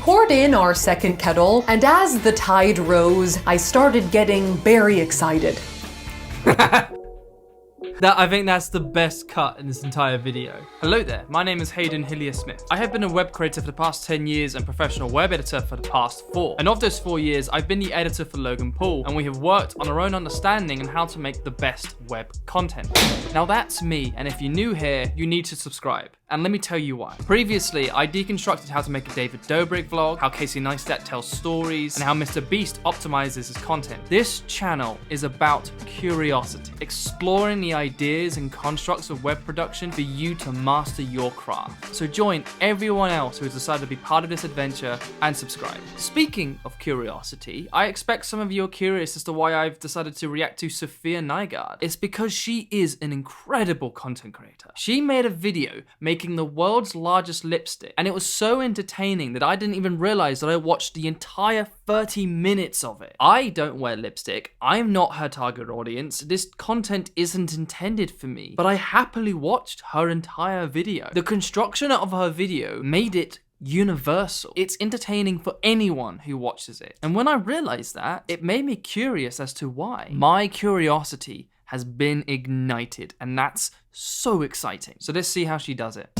Poured in our second kettle, and as the tide rose, I started getting very excited. I think that's the best cut in this entire video. Hello there, my name is Hayden Hillier-Smith. I have been a web creator for the past 10 years and professional web editor for the past 4. And of those 4 years, I've been the editor for Logan Paul, and we have worked on our own understanding on how to make the best web content. Now that's me, and if you're new here, you need to subscribe. And let me tell you why. Previously, I deconstructed how to make a David Dobrik vlog, how Casey Neistat tells stories, and how Mr. Beast optimizes his content. This channel is about curiosity, exploring the ideas and constructs of web production for you to master your craft. So join everyone else who has decided to be part of this adventure and subscribe. Speaking of curiosity, I expect some of you are curious as to why I've decided to react to Safiya Nygaard. It's because she is an incredible content creator. She made a video making the world's largest lipstick, and it was so entertaining that I didn't even realize that I watched the entire 30 minutes of it. I don't wear lipstick, I'm not her target audience, this content isn't intended for me, but I happily watched her entire video. The construction of her video made it universal. It's entertaining for anyone who watches it. And when I realized that, it made me curious as to why. My curiosity has been ignited, and that's so exciting. So let's see how she does it.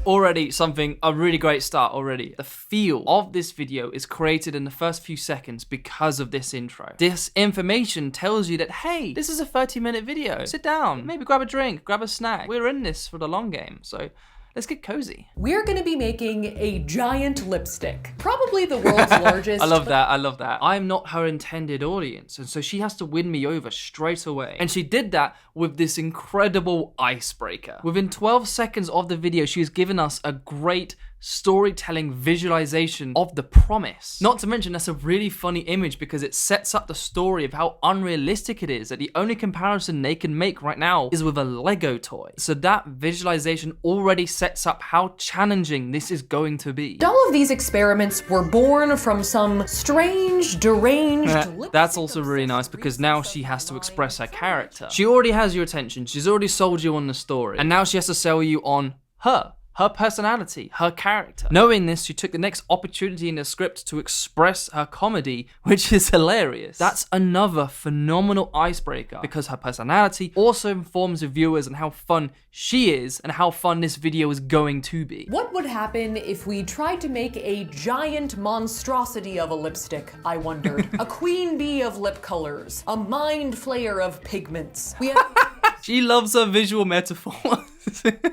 Already something, a really great start already. The feel of this video is created in the first few seconds because of this intro. This information tells you that, hey, this is a 30-minute video. Sit down, maybe grab a drink, grab a snack. We're in this for the long game, so let's get cozy. We're gonna be making a giant lipstick. Probably the world's largest. I love that. I'm not her intended audience, and so she has to win me over straight away. And she did that with this incredible icebreaker. Within 12 seconds of the video, she has given us a great storytelling visualization of the promise. Not to mention, that's a really funny image because it sets up the story of how unrealistic it is, that the only comparison they can make right now is with a Lego toy. So that visualization already sets up how challenging this is going to be. All of these experiments were born from some strange, deranged... That's also really nice because now she has to express her character. She already has your attention, she's already sold you on the story, and now she has to sell you on her personality, her character. Knowing this, she took the next opportunity in the script to express her comedy, which is hilarious. That's another phenomenal icebreaker because her personality also informs the viewers on how fun she is and how fun this video is going to be. What would happen if we tried to make a giant monstrosity of a lipstick, I wondered. A queen bee of lip colors, a mind flayer of pigments. She loves her visual metaphor.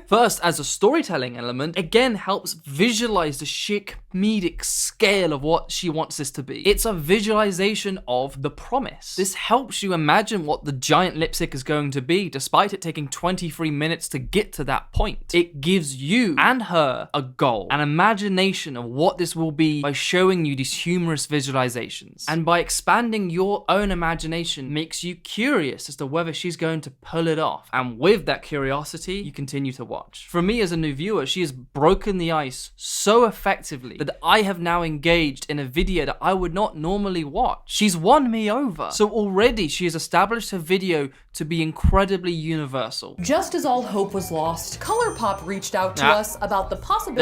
First, as a storytelling element, again helps visualize the sheer comedic scale of what she wants this to be. It's a visualization of the promise. This helps you imagine what the giant lipstick is going to be, despite it taking 23 minutes to get to that point. It gives you and her a goal, an imagination of what this will be by showing you these humorous visualizations. And by expanding your own imagination, makes you curious as to whether she's going to pull it off. And with that curiosity, you continue to watch. For me as a new viewer, she has broken the ice so effectively that I have now engaged in a video that I would not normally watch. She's won me over. So already she has established her video to be incredibly universal. Just as all hope was lost, ColourPop reached out to us about the possibility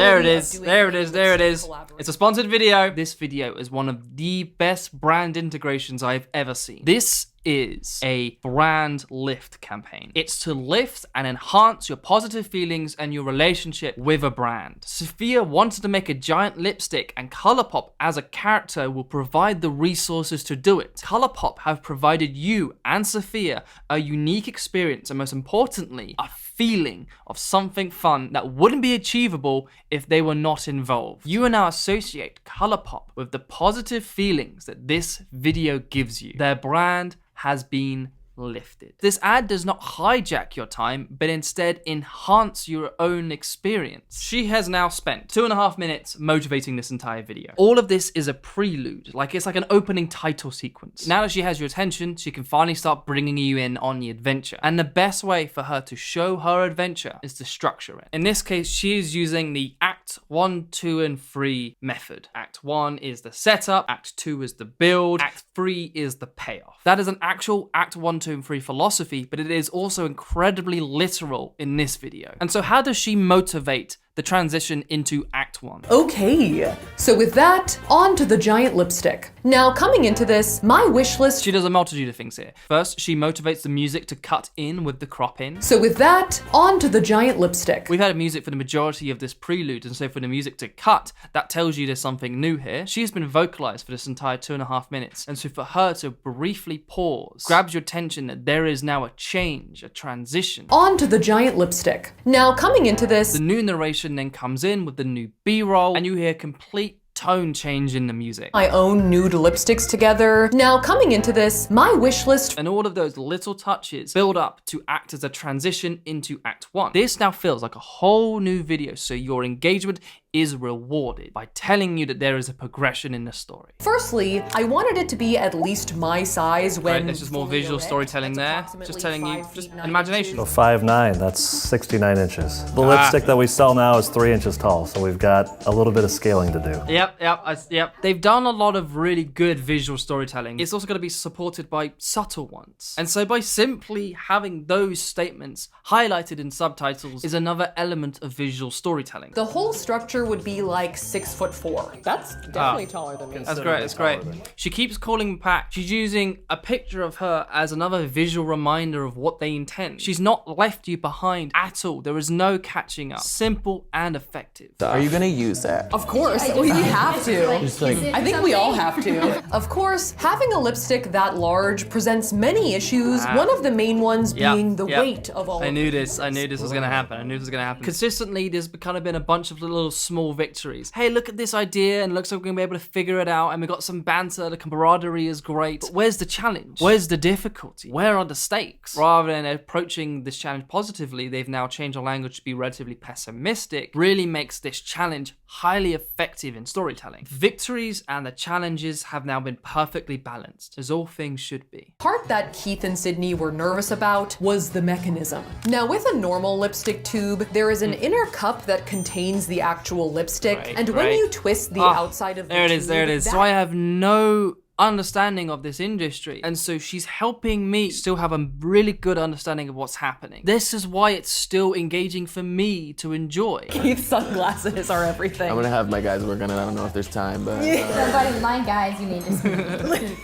There it is. It's a sponsored video. This video is one of the best brand integrations I've ever seen. This is a brand lift campaign. It's to lift and enhance your positive feelings and your relationship with a brand. Safiya wanted to make a giant lipstick, and ColourPop as a character will provide the resources to do it. ColourPop have provided you and Safiya a unique experience, and most importantly, a feeling of something fun that wouldn't be achievable if they were not involved. You will now associate ColourPop with the positive feelings that this video gives you. Their brand has been lifted. This ad does not hijack your time, but instead enhance your own experience. She has now spent 2.5 minutes motivating this entire video. All of this is a prelude, it's like an opening title sequence. Now that she has your attention, she can finally start bringing you in on the adventure. And the best way for her to show her adventure is to structure it. In this case, she is using the Act Act 1, 2, and 3 method. Act 1 is the setup, Act 2 is the build, Act 3 is the payoff. That is an actual Act 1, 2, and 3 philosophy, but it is also incredibly literal in this video. And so how does she motivate the transition into Act 1? Okay, so with that, on to the giant lipstick. Now, coming into this, my wish list... She does a multitude of things here. First, she motivates the music to cut in with the crop in. So with that, on to the giant lipstick. We've had music for the majority of this prelude, and so for the music to cut, that tells you there's something new here. She has been vocalized for this entire 2.5 minutes, and so for her to briefly pause, grabs your attention that there is now a change, a transition. On to the giant lipstick. Now, coming into this... The new narration then comes in with the new B-roll, and you hear complete tone change in the music. My own nude lipsticks together. Now, coming into this, my wish list... And all of those little touches build up to act as a transition into Act 1. This now feels like a whole new video, so your engagement is rewarded by telling you that there is a progression in the story. Firstly, I wanted it to be at least my size when... Right, there's just more visual storytelling there. Just telling you, just an imagination. So 5'9", that's 69 inches. The lipstick that we sell now is 3 inches tall, so we've got a little bit of scaling to do. Yep. They've done a lot of really good visual storytelling. It's also going to be supported by subtle ones. And so by simply having those statements highlighted in subtitles is another element of visual storytelling. The whole structure would be like 6'4". That's definitely taller than me. That's great. She keeps calling back. She's using a picture of her as another visual reminder of what they intend. She's not left you behind at all. There is no catching up. Simple and effective. Are you gonna use that? Of course, we have to. I think we all have to. Of course, having a lipstick that large presents many issues, one of the main ones being the weight of all I knew this was gonna happen. Consistently, there's kind of been a bunch of little small victories. Hey, look at this idea, and it looks like we're gonna be able to figure it out, and we got some banter, the camaraderie is great. But where's the challenge? Where's the difficulty? Where are the stakes? Rather than approaching this challenge positively, they've now changed the language to be relatively pessimistic, really makes this challenge highly effective in storytelling. Victories and the challenges have now been perfectly balanced, as all things should be. The part that Keith and Sydney were nervous about was the mechanism. Now, with a normal lipstick tube, there is an inner cup that contains the actual lipstick, and when you twist the outside of the tube... There it is. So I have no understanding of this industry, and so she's helping me still have a really good understanding of what's happening. This is why it's still engaging for me to enjoy. Keith's sunglasses are everything. I'm gonna have my guys work on it. I don't know if there's time, but... Somebody, my guys, you need to speak.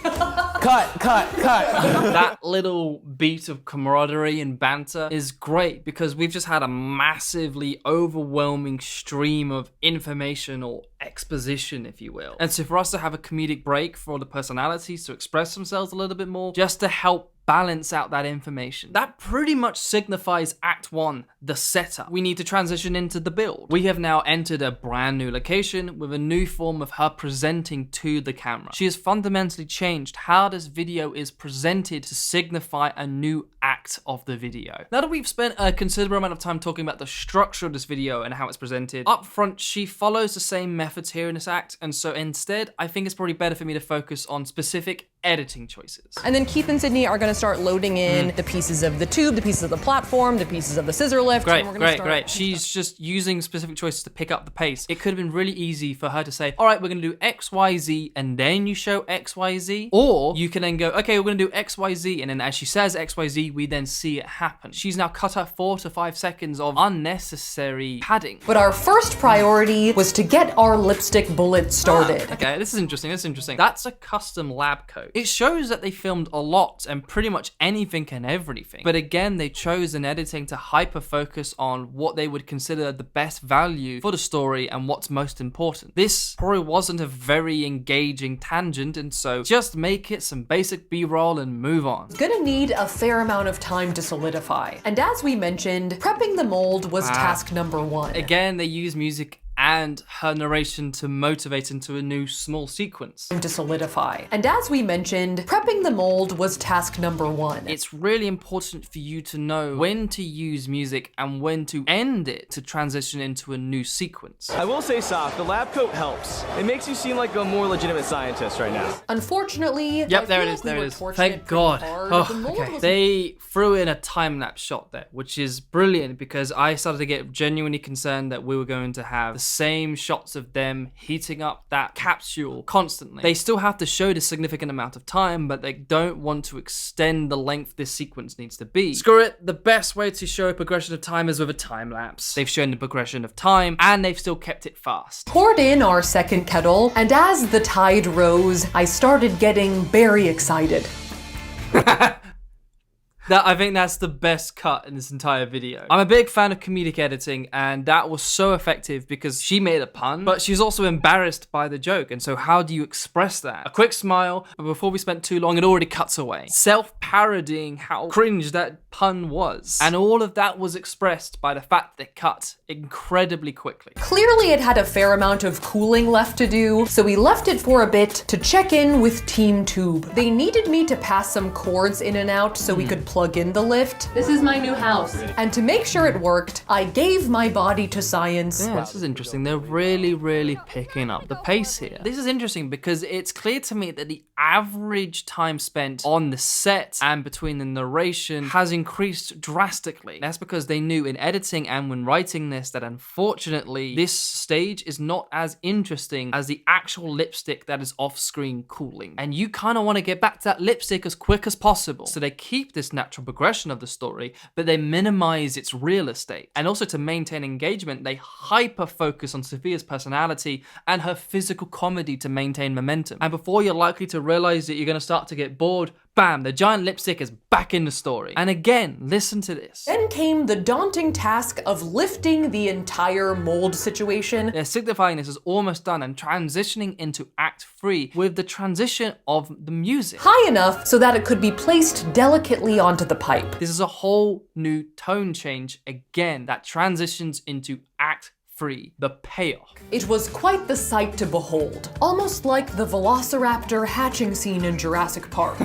Cut! That little beat of camaraderie and banter is great because we've just had a massively overwhelming stream of information or exposition, if you will. And so for us to have a comedic break for the personalities to express themselves a little bit more, just to help balance out that information. That pretty much signifies Act 1, the setup. We need to transition into the build. We have now entered a brand new location with a new form of her presenting to the camera. She has fundamentally changed how this video is presented to signify a new act of the video. Now that we've spent a considerable amount of time talking about the structure of this video and how it's presented, up front she follows the same methods here in this act, and so instead I think it's probably better for me to focus on specific editing choices. And then Keith and Sydney are going to start loading in the pieces of the tube, the pieces of the platform, the pieces of the scissor lift. Great. She's just using specific choices to pick up the pace. It could have been really easy for her to say, all right, we're going to do X, Y, Z, and then you show X, Y, Z. Or you can then go, okay, we're going to do X, Y, Z, and then as she says X, Y, Z, we then see it happen. She's now cut out 4 to 5 seconds of unnecessary padding. But our first priority was to get our lipstick bullet started. Okay, this is interesting. That's a custom lab coat. It shows that they filmed a lot and pretty much anything and everything. But again, they chose in editing to hyper-focus on what they would consider the best value for the story and what's most important. This probably wasn't a very engaging tangent, and so just make it some basic B-roll and move on. It's gonna need a fair amount of time to solidify. And as we mentioned, prepping the mold was task number 1. Again, they use music and her narration to motivate into a new small sequence. To solidify. And as we mentioned, prepping the mold was task number 1. It's really important for you to know when to use music and when to end it to transition into a new sequence. I will say, Saf, the lab coat helps. It makes you seem like a more legitimate scientist right now. Unfortunately, there it is. Thank God. Okay. They threw in a time-lapse shot there, which is brilliant because I started to get genuinely concerned that we were going to have the same shots of them heating up that capsule constantly. They still have to show the significant amount of time, but they don't want to extend the length this sequence needs to be. Screw it, the best way to show a progression of time is with a time lapse. They've shown the progression of time, and they've still kept it fast. Poured in our second kettle, and as the tide rose, I started getting very excited. I think that's the best cut in this entire video. I'm a big fan of comedic editing, and that was so effective because she made a pun, but she's also embarrassed by the joke. And so how do you express that? A quick smile, but before we spent too long, it already cuts away. Self-parodying how cringe that pun was. And all of that was expressed by the fact that it cut incredibly quickly. Clearly it had a fair amount of cooling left to do, so we left it for a bit to check in with Team Tube. They needed me to pass some cords in and out so we could plug in the lift. This is my new house. And to make sure it worked, I gave my body to science. Yeah, this is interesting. They're really picking up the pace here. This is interesting because it's clear to me that the average time spent on the set and between the narration has increased drastically. That's because they knew in editing and when writing this that unfortunately this stage is not as interesting as the actual lipstick that is off screen cooling. And you kind of want to get back to that lipstick as quick as possible. So they keep this natural progression of the story, but they minimize its real estate. And also to maintain engagement, they hyper focus on Safiya's personality and her physical comedy to maintain momentum. And before you're likely to realize that you're going to start to get bored, bam, the giant lipstick is back in the story. And again, listen to this. Then came the daunting task of lifting the entire mold situation. They're signifying this is almost done and transitioning into Act 3 with the transition of the music. High enough so that it could be placed delicately onto the pipe. This is a whole new tone change again that transitions into Act 3, the payoff. It was quite the sight to behold, almost like the velociraptor hatching scene in Jurassic Park.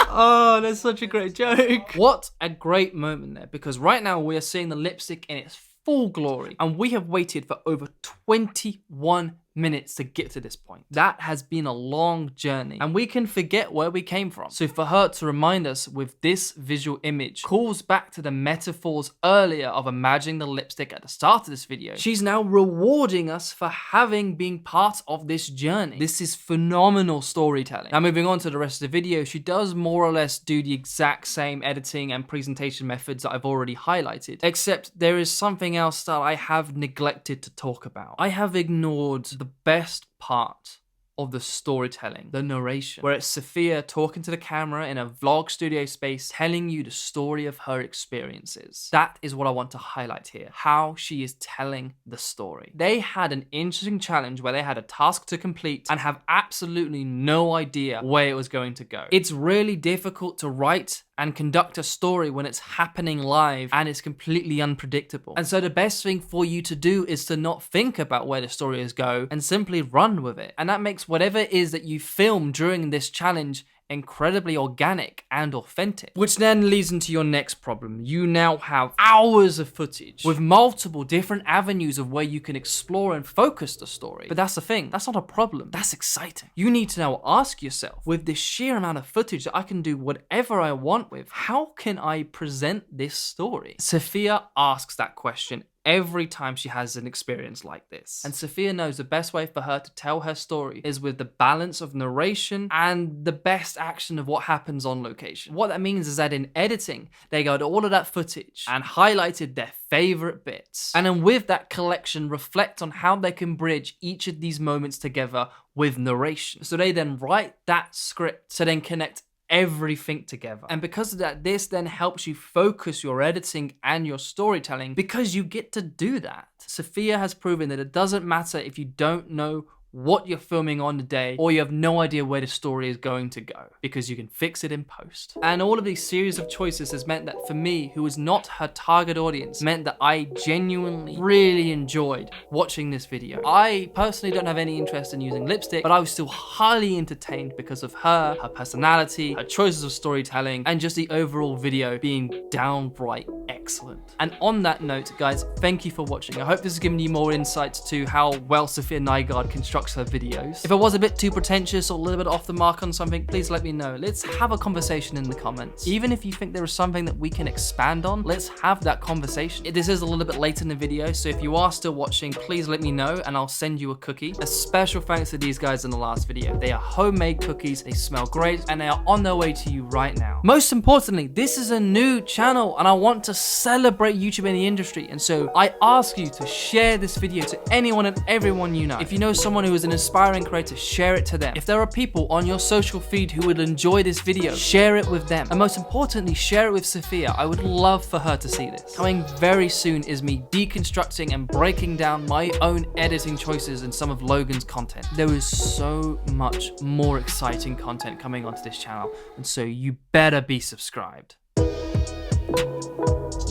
Oh, that's such a great joke. What a great moment there, because right now we are seeing the lipstick in its full glory, and we have waited for over 21 minutes to get to this point. That has been a long journey, and we can forget where we came from. So for her to remind us with this visual image calls back to the metaphors earlier of imagining the lipstick at the start of this video. She's now rewarding us for having been part of this journey. This is phenomenal storytelling. Now moving on to the rest of the video, she does more or less do the exact same editing and presentation methods that I've already highlighted, except there is something else that I have neglected to talk about. I have ignored the best part of the storytelling, the narration, where it's Safiya talking to the camera in a vlog studio space, telling you the story of her experiences. That is what I want to highlight here, how she is telling the story. They had an interesting challenge where they had a task to complete and have absolutely no idea where it was going to go. It's really difficult to write and conduct a story when it's happening live and it's completely unpredictable. And so the best thing for you to do is to not think about where the story is going and simply run with it. And that makes whatever it is that you film during this challenge incredibly organic and authentic. Which then leads into your next problem. You now have hours of footage with multiple different avenues of where you can explore and focus the story. But that's the thing, that's not a problem, that's exciting. You need to now ask yourself, with this sheer amount of footage that I can do whatever I want with, how can I present this story? Safiya asks that question every time she has an experience like this. And Safiya knows the best way for her to tell her story is with the balance of narration and the best action of what happens on location. What that means is that in editing, they got all of that footage and highlighted their favorite bits. And then with that collection, reflect on how they can bridge each of these moments together with narration. So they then write that script to then connect everything together. And because of that, this then helps you focus your editing and your storytelling because you get to do that. Safiya has proven that it doesn't matter if you don't know what you're filming on the day or you have no idea where the story is going to go, because you can fix it in post. And all of these series of choices has meant that for me, who is not her target audience, meant that I genuinely really enjoyed watching this video. I personally don't have any interest in using lipstick, but I was still highly entertained because of her personality, her choices of storytelling, and just the overall video being downright excellent. And on that note, guys, thank you for watching. I hope this has given you more insights to how well Safiya Nygaard constructs deconstructs her videos. If I was a bit too pretentious or a little bit off the mark on something, please let me know. Let's have a conversation in the comments. Even if you think there is something that we can expand on, let's have that conversation. This is a little bit late in the video, so if you are still watching, please let me know and I'll send you a cookie. A special thanks to these guys in the last video. They are homemade cookies, they smell great, and they are on their way to you right now. Most importantly, this is a new channel and I want to celebrate YouTube in the industry, and so I ask you to share this video to anyone and everyone you know. If you know someone who is an inspiring creator, share it to them. If there are people on your social feed who would enjoy this video, share it with them. And most importantly, share it with Safiya. I would love for her to see this. Coming very soon is me deconstructing and breaking down my own editing choices in some of Logan's content. There is so much more exciting content coming onto this channel, and so you better be subscribed.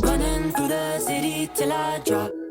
Running through the city till I drop.